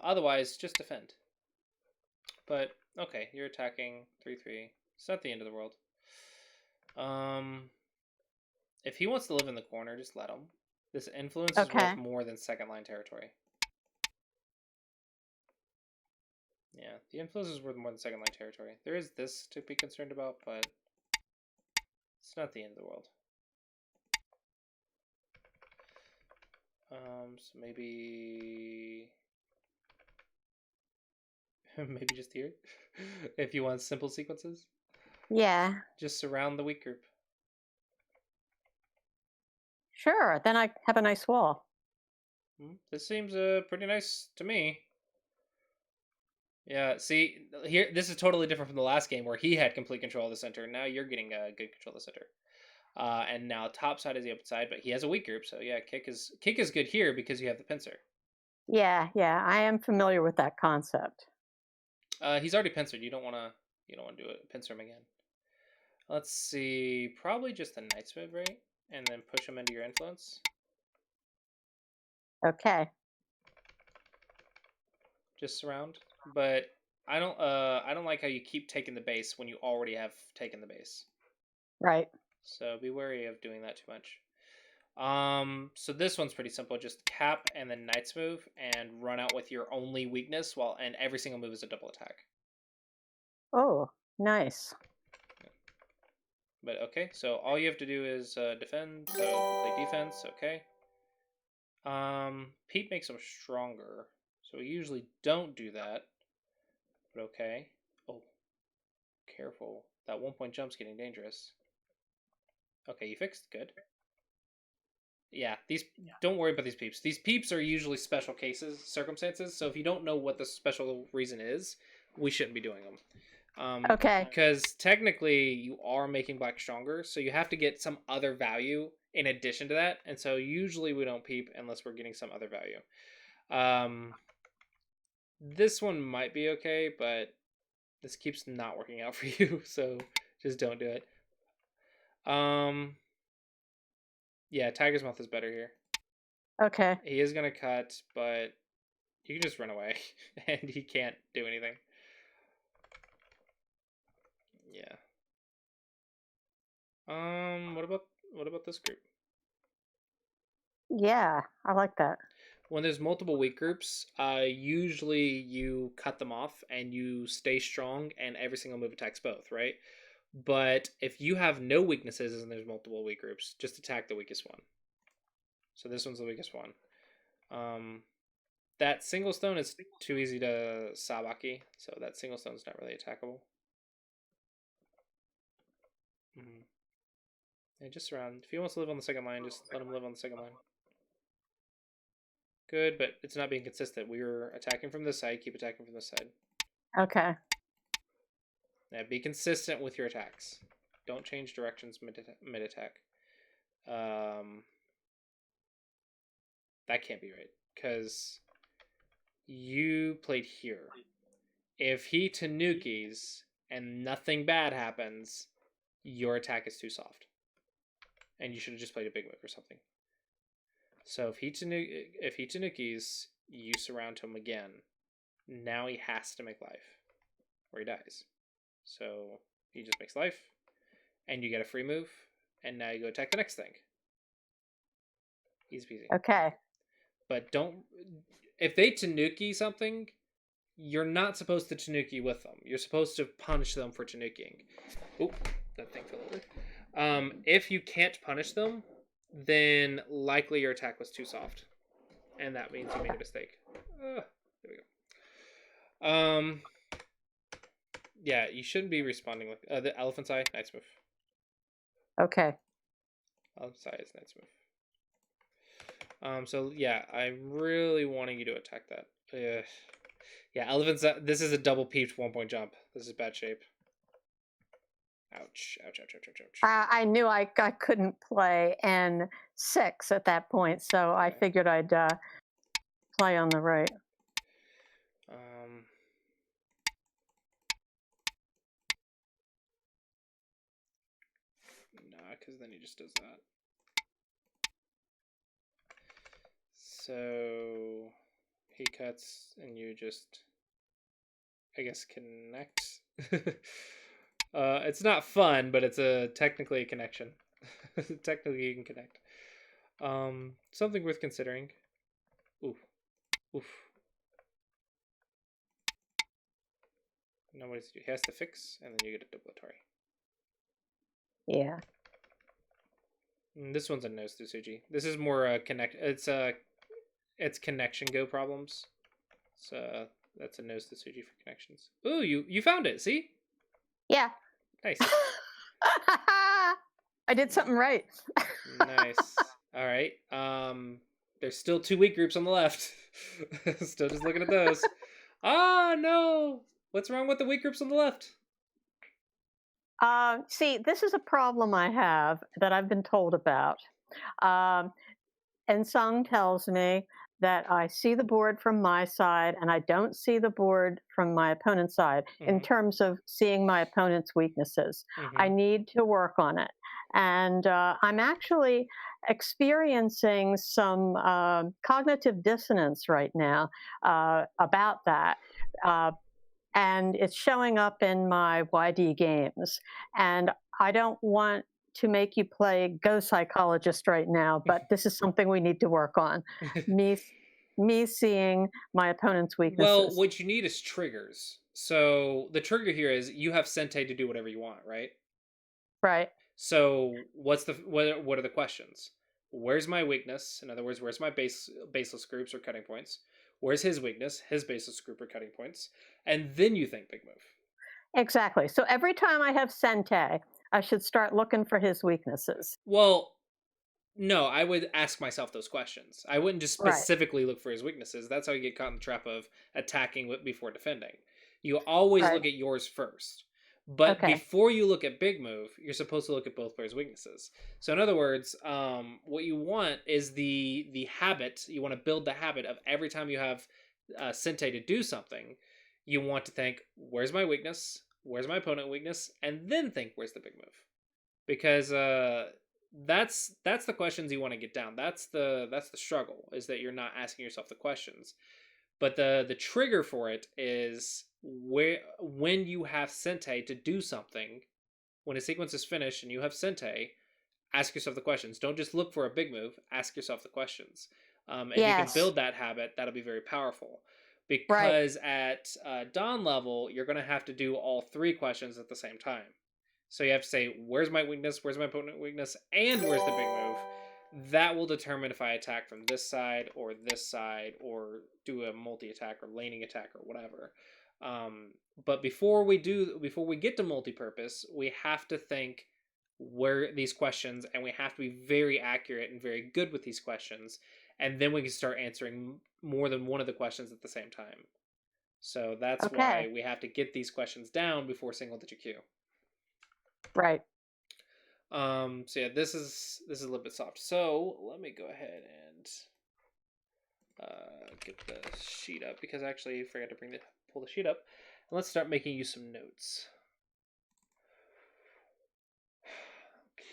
Otherwise, just defend. But, okay, you're attacking 3-3. It's not the end of the world. If he wants to live in the corner, just let him. This influence is worth more than second line territory. Yeah, the influence is worth more than second line territory. There is this to be concerned about, but it's not the end of the world. So maybe just here, if you want simple sequences. Yeah. Just surround the weak group. Sure, then I have a nice wall. This seems pretty nice to me. Yeah, see, here, this is totally different from the last game where he had complete control of the center. Now you're getting good control of the center. And now top side is the open side, but he has a weak group, so yeah, kick is good here because you have the pincer. Yeah, I am familiar with that concept. He's already pincered. You don't want to do it. Pincer him again. Let's see, probably just a knight's move, right? And then push him into your influence. Okay. Just surround. But I don't like how you keep taking the base when you already have taken the base. Right. So be wary of doing that too much. So this one's pretty simple. Just cap and then Knight's move and run out with your only weakness and every single move is a double attack. Oh, nice. But okay, so all you have to do is defend. So play defense. Okay. Pete makes them stronger, so we usually don't do that. But okay. Oh, careful. That 1 point jump's getting dangerous. Okay, you fixed. Good. Yeah, don't worry about these peeps. These peeps are usually special circumstances. So if you don't know what the special reason is, we shouldn't be doing them. Okay. Because technically you are making black stronger, so you have to get some other value in addition to that. And so usually we don't peep unless we're getting some other value. This one might be okay, but this keeps not working out for you, so just don't do it. Yeah, Tiger's Mouth is better here. Okay. He is gonna cut, but you can just run away, and he can't do anything. Yeah. What about this group? Yeah, I like that. When there's multiple weak groups, usually you cut them off and you stay strong, and every single move attacks both, right? But if you have no weaknesses and there's multiple weak groups, just attack the weakest one. So this one's the weakest one. That single stone is too easy to Sabaki, so that single stone is not really attackable. And just surround. If he wants to live on the second line, just let him live on the second line. Good, but it's not being consistent. We were attacking from this side. Keep attacking from this side. Okay. Now, be consistent with your attacks. Don't change directions mid-attack. That can't be right, because you played here. If he Tanukis and nothing bad happens, your attack is too soft. And you should have just played a big move or something. So if he Tanukis, you surround him again. Now he has to make life, or he dies. So he just makes life, and you get a free move, and now you go attack the next thing. Easy peasy. Okay. But if they Tanuki something, you're not supposed to Tanuki with them. You're supposed to punish them for Tanukiing. Oop, that thing fell over. If you can't punish them, then likely your attack was too soft. And that means you made a mistake. There we go. Yeah, you shouldn't be responding like the Elephant's Eye, Knight's move. Okay. Elephant's Eye is Knight's move. So yeah, I'm really wanting you to attack that. Yeah, Elephant's Eye, this is a double peeped 1 point jump. This is bad shape. Ouch, ouch, ouch, ouch, ouch, ouch. I knew I couldn't play N6 at that point, so I figured I'd play on the right. Nah, because then he just does that. So he cuts, and you just, I guess, connect. It's not fun, but it's technically a connection. Technically, you can connect. Something worth considering. Oof. Oof. Nobody's to do. He has to fix, and then you get a double-atory. Yeah. This one's a no Suji. This is more connect. It's connection go problems. So that's a no Suji for connections. Ooh, you found it. See? Yeah. Nice. I did something right. Nice. All right. There's still 2 weak groups on the left. Still just looking at those. Ah, no. What's wrong with the weak groups on the left? See, this is a problem I have that I've been told about. And Sung tells me that I see the board from my side and I don't see the board from my opponent's side in terms of seeing my opponent's weaknesses. I need to work on it. And I'm actually experiencing some cognitive dissonance right now about that. Uh, and it's showing up in my YD games. And I don't want to make you play Go Psychologist right now, but this is something we need to work on. Me, me seeing my opponent's Well, weaknesses. what you need is triggers. So the trigger here is you have Sente to do whatever you want, right? Right. So what are the questions? Where's my weakness? In other words, where's my baseless groups or cutting points? Where's his weakness? His baseless group or cutting points? And then you think big move. Exactly. So every time I have Sente, I should start looking for his weaknesses. Well, no, I would ask myself those questions. I wouldn't just Right. specifically look for his weaknesses. That's how you get caught in the trap of attacking before defending. You always Right. look at yours first. But Okay. before you look at big move, you're supposed to look at both players' weaknesses. So in other words, what you want is the habit. You want to build the habit of every time you have Sente to do something, you want to think, where's my weakness? Where's my opponent weakness? And then think, where's the big move? Because that's the questions you want to get down. That's the struggle, is that you're not asking yourself the questions. But the trigger for it is when you have Sente to do something, when a sequence is finished and you have Sente, ask yourself the questions. Don't just look for a big move. Ask yourself the questions. If you can Yes. build that habit, that'll be very powerful. Right. Because at Dawn level, you're going to have to do all three questions at the same time. So you have to say, where's my weakness, where's my opponent weakness, and where's the big move. That will determine if I attack from this side, or do a multi-attack or laning attack or whatever. But before we get to multi-purpose, we have to think where these questions, and we have to be very accurate and very good with these questions, and then we can start answering more than one of the questions at the same time. So that's Okay. why we have to get these questions down before single digit Q. Right. So yeah, this is a little bit soft. So let me go ahead and get the sheet up, because I actually forgot to pull the sheet up. And let's start making you some notes.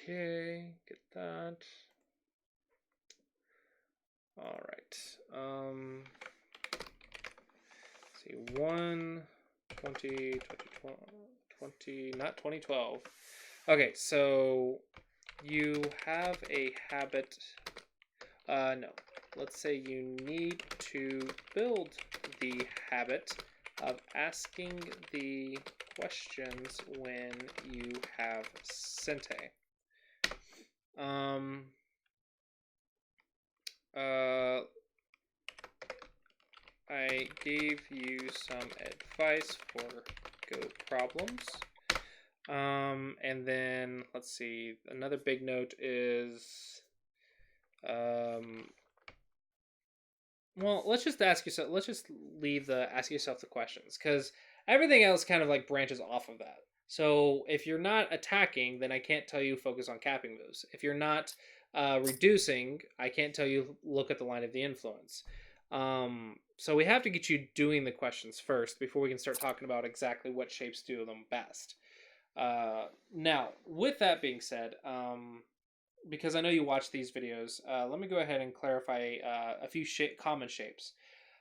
Okay, get that. All right. See, 20, not 2012. Okay, so you have a habit. No. Let's say you need to build the habit of asking the questions when you have Sente. I gave you some advice for Go problems. And then let's see. Another big note is, well, let's just leave the ask yourself the questions, because everything else kind of like branches off of that. So if you're not attacking, then I can't tell you focus on capping moves. If you're not reducing, I can't tell you look at the line of the influence. So we have to get you doing the questions first before we can start talking about exactly what shapes do them best. Now, with that being said, because I know you watch these videos, let me go ahead and clarify a few common shapes.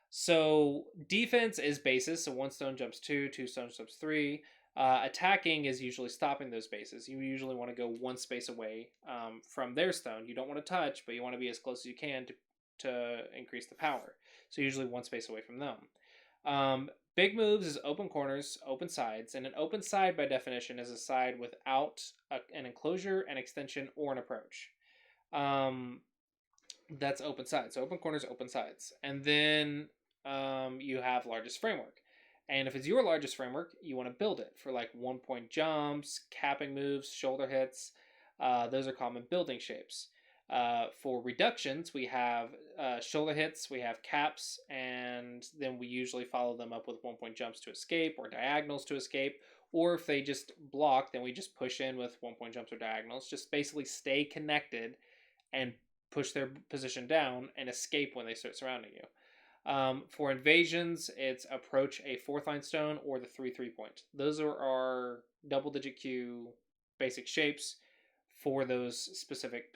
So defense is bases, so one stone jumps two stones jumps three. Attacking is usually stopping those bases. You usually want to go one space away from their stone. You don't want to touch, but you want to be as close as you can to increase the power. So usually one space away from them. Big moves is open corners, open sides, and an open side by definition is a side without an enclosure, an extension, or an approach. That's open sides. So open corners, open sides. And then you have largest framework. And if it's your largest framework, you want to build it for like 1-point jumps, capping moves, shoulder hits. Those are common building shapes. For reductions, we have shoulder hits, we have caps, and then we usually follow them up with 1-point jumps to escape, or diagonals to escape. Or if they just block, then we just push in with 1-point jumps or diagonals. Just basically stay connected and push their position down and escape when they start surrounding you. For invasions, it's approach a 4th line stone or the 3 3-point. Those are our double digit Q basic shapes. for those specific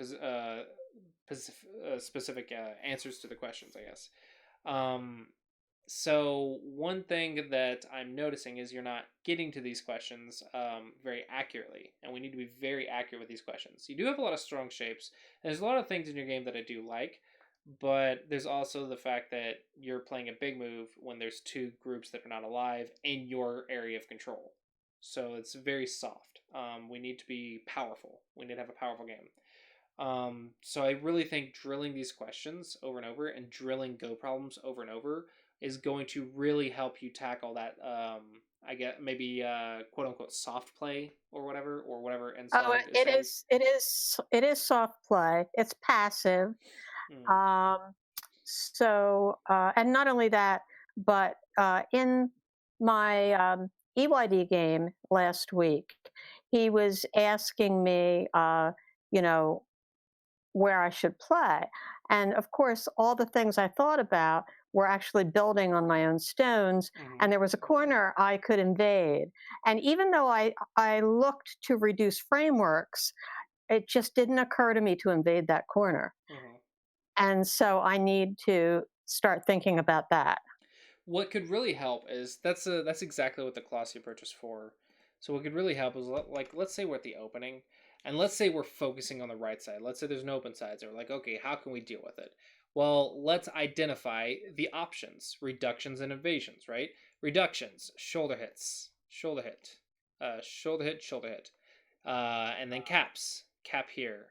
answers to the questions, I guess. So one thing that I'm noticing is you're not getting to these questions very accurately, and we need to be very accurate with these questions. You do have a lot of strong shapes, and there's a lot of things in your game that I do like, but there's also the fact that you're playing a big move when there's two groups that are not alive in your area of control. So it's very soft. We need to be powerful. We need to have a powerful game. So I really think drilling these questions over and over and drilling go problems over and over is going to really help you tackle that. I get maybe quote unquote soft play or whatever. And Oh, Song is saying. it is soft play. It's passive. Mm, Um, and not only that, but in my EYD game last week, he was asking me, you know, where I should play. And of course, all the things I thought about were actually building on my own stones. mhm. And there was a corner I could invade. And even though I looked to reduce frameworks, it just didn't occur to me to invade that corner. Mhm. And so I need to start thinking about that. What could really help is that's exactly what the Clossi approach is for. So what could really help is like let's say we're at the opening, and let's say we're focusing on the right side. Let's say there's no open sides, and we're like, okay, how can we deal with it? Well, let's identify the options: reductions and invasions. Right? Reductions, shoulder hits, shoulder hit, shoulder hit, and then caps. Cap here.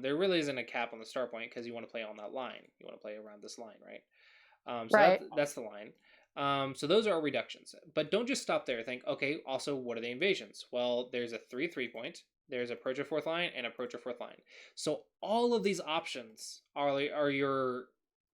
There really isn't a cap on the start point because you want to play on that line. You want to play around this line, right? So Right. that's the line. So those are our reductions. But don't just stop there. Think, okay, also, what are the invasions? Well, there's a 3 point, there's approach of fourth line, and approach of fourth line. So all of these options are your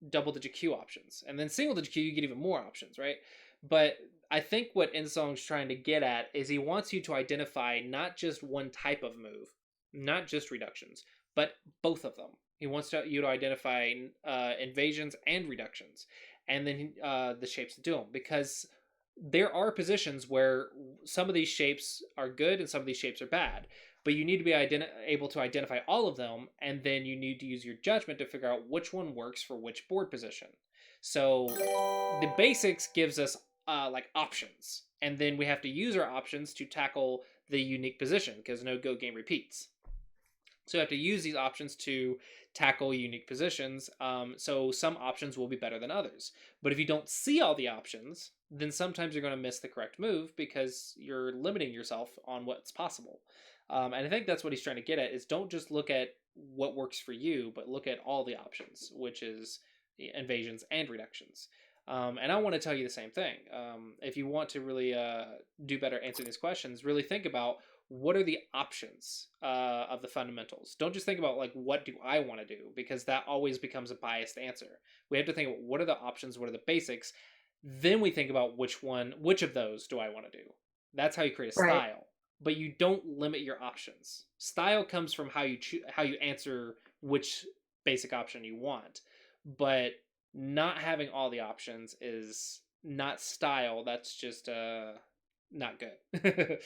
double digit Q options. And then single digit Q, you get even more options, right? But I think what Insong's trying to get at is he wants you to identify not just one type of move, not just reductions, but both of them. He wants you to identify invasions and reductions, and then the shapes to do them, because there are positions where some of these shapes are good and some of these shapes are bad, but you need to be able to identify all of them, and then you need to use your judgment to figure out which one works for which board position. So the basics gives us like options, and then we have to use our options to tackle the unique position because no go game repeats. So you have to use these options to tackle unique positions. So some options will be better than others. But if you don't see all the options, then sometimes you're going to miss the correct move because you're limiting yourself on what's possible. And I think that's what he's trying to get at is don't just look at what works for you, but look at all the options, which is invasions and reductions. And I want to tell you the same thing. If you want to really do better answering these questions, really think about what are the options of the fundamentals. Don't just think about like what do I want to do, because that always becomes a biased answer. We have to think about what are the options, what are the basics. Then we think about which of those do I want to do. That's how you create a Right. style. But you don't limit your options. Style comes from how you how you answer which basic option you want. But not having all the options is not style. That's just not good.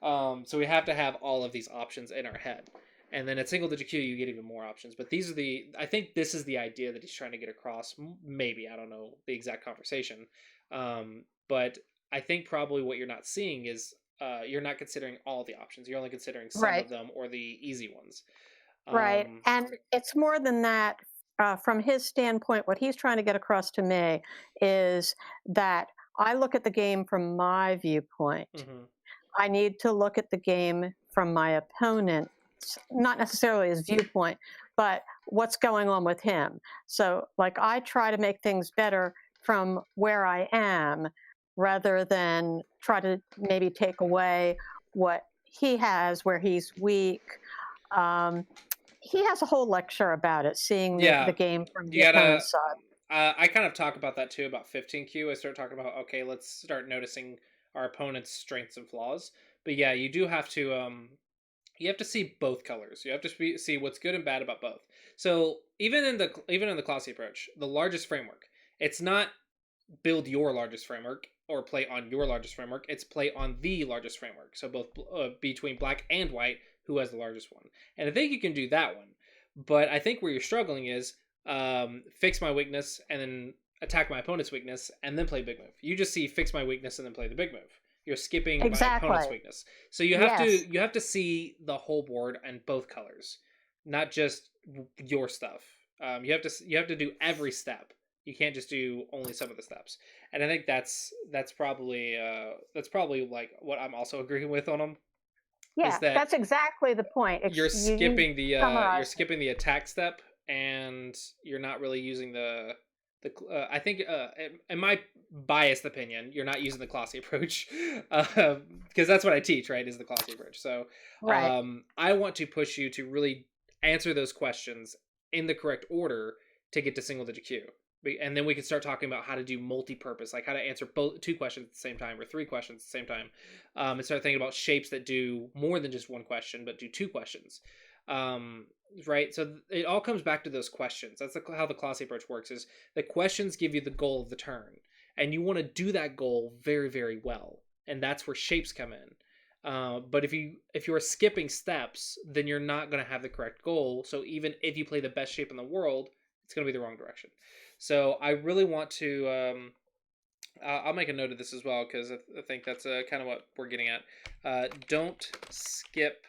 So we have to have all of these options in our head, and then at single digit Q you get even more options. But these are I think this is the idea that he's trying to get across. Maybe, I don't know the exact conversation, but I think probably what you're not seeing is you're not considering all the options. You're only considering some Right. of them or the easy ones. Right. Um, And it's more than that. From his standpoint, what he's trying to get across to me is that I look at the game from my viewpoint. mhm. I need to look at the game from my opponent, not necessarily his viewpoint, but what's going on with him. So, like, I try to make things better from where I am rather than try to maybe take away what he has where he's weak. Um, he has a whole lecture about it, seeing the Yeah, game from you the gotta. opponent's side. I kind of talk about that too about 15Q. I start talking about okay, let's start noticing our opponent's strengths and flaws. But yeah, you have to see both colors. You have to see what's good and bad about both. So even in the Clossi approach, the largest framework, it's not build your largest framework or play on your largest framework. It's play on the largest framework. So both between black and white, who has the largest one. And I think you can do that one. But I think where you're struggling is fix my weakness and then attack my opponent's weakness and then play big move. You just see fix my weakness and then play the big move. You're skipping my opponent's Exactly. weakness. So you have Yes. to see the whole board and both colors, not just your stuff. You have to do every step. You can't just do only some of the steps. And I think that's probably like what I'm also agreeing with on them, is Yeah, that that's exactly the point. you're You skipping the summarized it. attack step, and you're not really using I think in my biased opinion, you're not using the Clossi approach, because that's what I teach, right? Is the Clossi approach. So Right. I want to push you to really answer those questions in the correct order to get to single digit Q. And then we can start talking about how to do multi-purpose, like how to answer both two questions at the same time or three questions at the same time, and start thinking about shapes that do more than just one question, but do two questions. Right? So it all comes back to those questions. That's how the Clossi approach works. Is the questions give you the goal of the turn, and you want to do that goal very, very well, and that's where shapes come in. But if you are skipping steps, then you're not going to have the correct goal. So even if you play the best shape in the world, it's going to be the wrong direction. So I really want to. I'll make a note of this as well, because I think that's kind of what we're getting at. Don't skip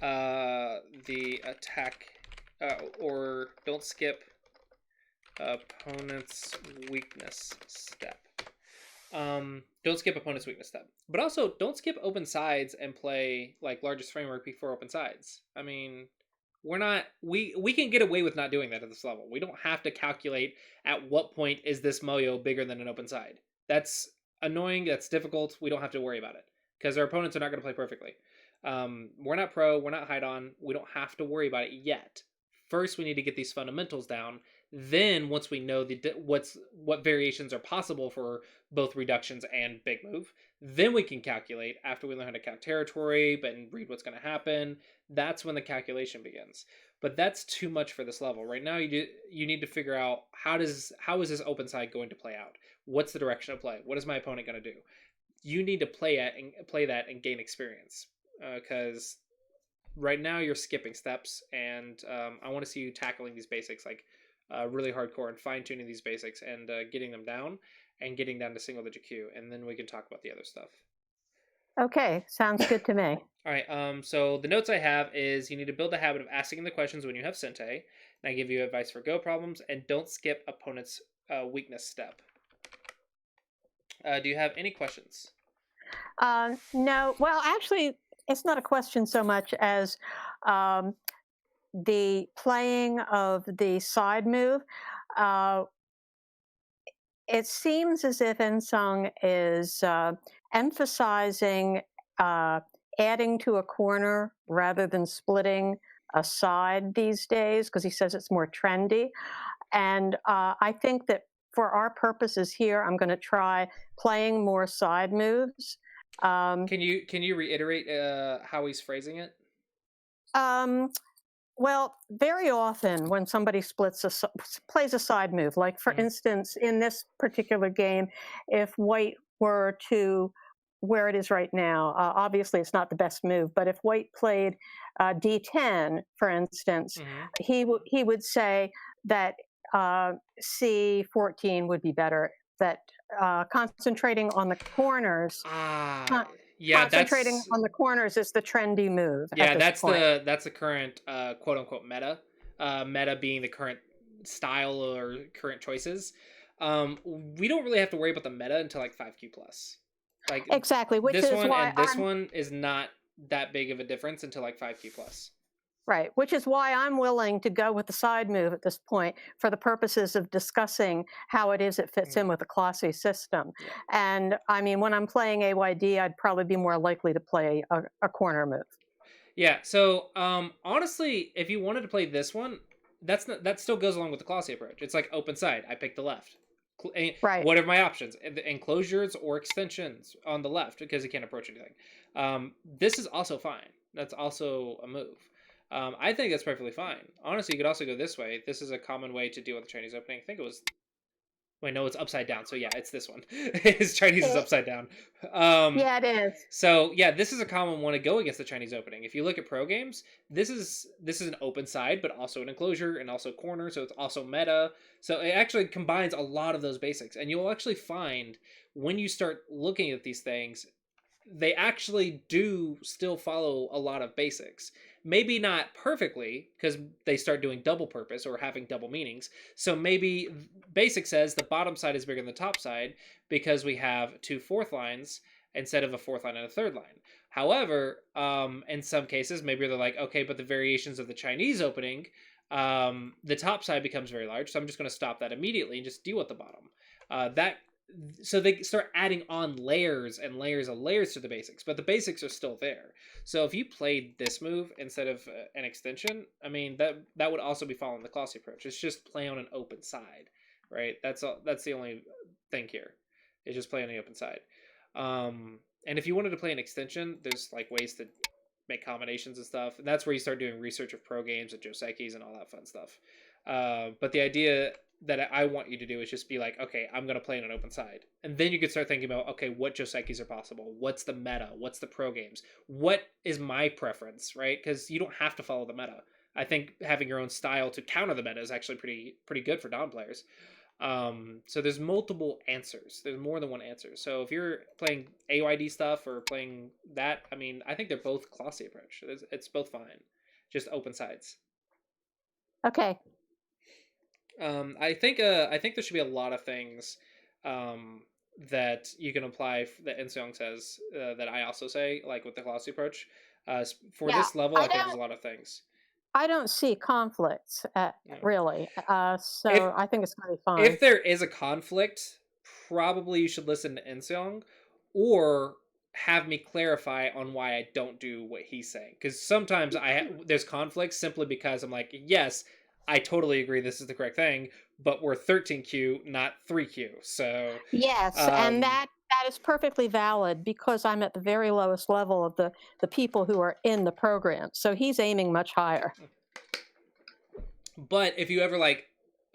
the attack, or don't skip opponent's weakness step. Don't skip opponent's weakness step, but also don't skip open sides and play like largest framework before open sides. I mean, we can get away with not doing that at this level. We don't have to calculate at what point is this moyo bigger than an open side. That's annoying. That's difficult. We don't have to worry about it because our opponents are not going to play perfectly. We're not pro. We're not hide on. We don't have to worry about it yet. First, we need to get these fundamentals down. Then, once we know what variations are possible for both reductions and big move, then we can calculate after we learn how to count territory, but read what's going to happen. That's when the calculation begins. But that's too much for this level. Right now, you need to figure out how is this open side going to play out? What's the direction of play? What is my opponent going to do? You need to play that and gain experience, because right now you're skipping steps, and I want to see you tackling these basics like really hardcore and fine tuning these basics and getting them down and getting down to single digit Q, and then we can talk about the other stuff. Okay, sounds good to me. All right. So the notes I have is you need to build a habit of asking the questions when you have Sente, and I give you advice for Go problems, and don't skip opponent's weakness step. Do you have any questions? No, well, actually, it's not a question so much as um, the playing of the side move. Uh, it seems as if Ensung is emphasizing adding to a corner rather than splitting a side these days because he says it's more trendy. And I think that for our purposes here, I'm going to try playing more side moves. Can you reiterate how he's phrasing it? Well, very often when somebody plays a side move, like for instance, in this particular game, if white were to where it is right now, obviously it's not the best move, but if white played d10, for instance, he would say that c14 would be better. That concentrating on the corners. Yeah, concentrating on the corners is the trendy move. Yeah, at this point. that's the current quote unquote meta. Meta being the current style or current choices. We don't really have to worry about the meta until like 5Q plus. Like exactly, which this is one why and this one is not that big of a difference until like 5Q plus. Right, which is why I'm willing to go with the side move at this point for the purposes of discussing how it is it fits in with the Clossi system. Yeah. And I mean, when I'm playing AYD, I'd probably be more likely to play a corner move. Yeah. So honestly, if you wanted to play this one, that still goes along with the Clossi approach. It's like open side. I pick the left. Right. What are my options? Enclosures or extensions on the left because you can't approach anything. This is also fine. That's also a move. I think that's perfectly fine. Honestly, you could also go this way. This is a common way to deal with the Chinese opening. I think it was Wait, no, it's upside down. So yeah, it's this one. His Chinese is upside down. Um, Yeah, it is. so yeah, this is a common one to go against the Chinese opening. If you look at pro games, this is an open side, but also an enclosure and also corner. So it's also meta. So it actually combines a lot of those basics, and you'll actually find when you start looking at these things, they actually do still follow a lot of basics. Maybe not perfectly, because they start doing double purpose or having double meanings. So maybe basic says the bottom side is bigger than the top side because we have two fourth lines instead of a fourth line and a third line. However, in some cases, maybe they're like, okay, but the variations of the Chinese opening, the top side becomes very large, so I'm just going to stop that immediately and just deal with the bottom. That so they start adding on layers and layers and layers to the basics, but the basics are still there. So if you played this move instead of an extension, I mean that would also be following the Clossi approach. It's just play on an open side, right? That's all. That's the only thing here. Is just play on the open side. And if you wanted to play an extension, there's like ways to make combinations and stuff, and that's where you start doing research of pro games and Josekis and all that fun stuff. But the idea that I want you to do is just be like, okay, I'm going to play in an open side. And then you could start thinking about, okay, what Josekis are possible? What's the meta? What's the pro games? What is my preference, right? Because you don't have to follow the meta. I think having your own style to counter the meta is actually pretty good for Dom players. So there's multiple answers. There's more than one answer. So if you're playing AYD stuff or playing that, I mean, I think they're both Clossi approach. It's both fine. Just open sides. Okay. I think there should be a lot of things that you can apply that Inseong says that I also say, like with the Clossi approach. For Yeah, this level, I think there's a lot of things. I don't see conflicts Yeah. really. So If I think it's going to be fine. if there is a conflict, probably you should listen to Inseong or have me clarify on why I don't do what he's saying. Because sometimes there's conflicts simply because I'm like, yes, I totally agree this is the correct thing, but we're 13Q, not 3Q. So, Yes, and um, that is perfectly valid because I'm at the very lowest level of the people who are in the program. So he's aiming much higher. but if you ever like,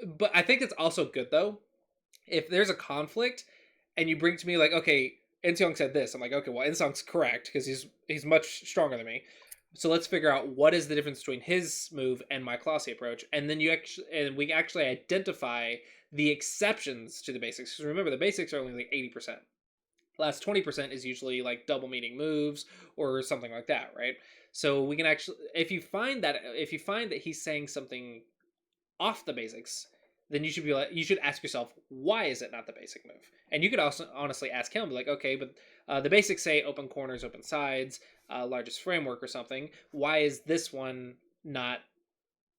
but I think it's also good though if there's a conflict and you bring to me like, okay, Inseong said this, I'm like, okay, well, Inseong's correct because he's much stronger than me. So let's figure out what is the difference between his move and my Clossi approach, and then we actually identify the exceptions to the basics. Because remember, the basics are only like 80%. The last 20% is usually like double meaning moves or something like that, right? So we can actually, if you find that he's saying something off the basics, then you should ask yourself, why is it not the basic move? And you could also honestly ask him, be like, okay, but the basics say open corners, open sides, largest framework or something. Why is this one not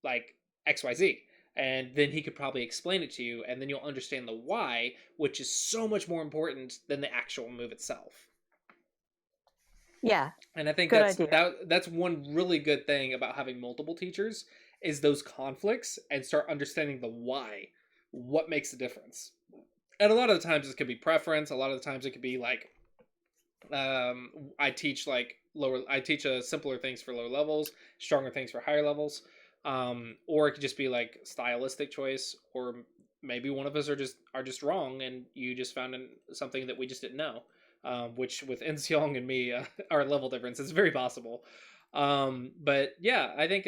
like XYZ? And then he could probably explain it to you, and then you'll understand the why, which is so much more important than the actual move itself. Yeah. And I think Good idea. that's one really good thing about having multiple teachers is those conflicts and start understanding the why, what makes the difference. And a lot of the times it could be preference. A lot of the times it could be like, I teach simpler things for lower levels, stronger things for higher levels, or it could just be like stylistic choice, or maybe one of us are just wrong, and you just found something that we just didn't know. Which with Inseong and me, our level difference is very possible. But yeah, I think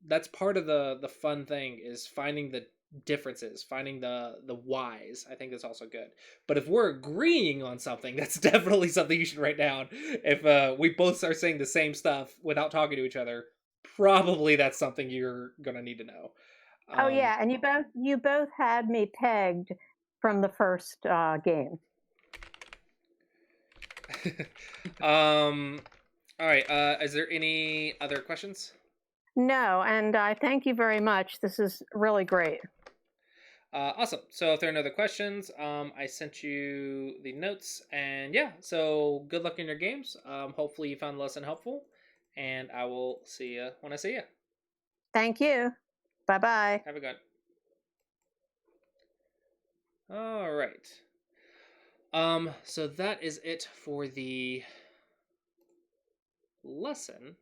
that's part of the fun thing is finding the differences, finding the whys. I think that's also good. But if we're agreeing on something, that's definitely something you should write down. If we both are saying the same stuff without talking to each other, probably that's something you're gonna need to know. Oh Um, yeah, and you both had me pegged from the first game. um, all right. Is there any other questions? No, and I thank you very much. This is really great. Awesome. So if there are no other questions, I sent you the notes, and yeah. So good luck in your games. Hopefully you found the lesson helpful, and I will see you when I see you. Thank you. Bye bye. Have a good. All right. So that is it for the lesson.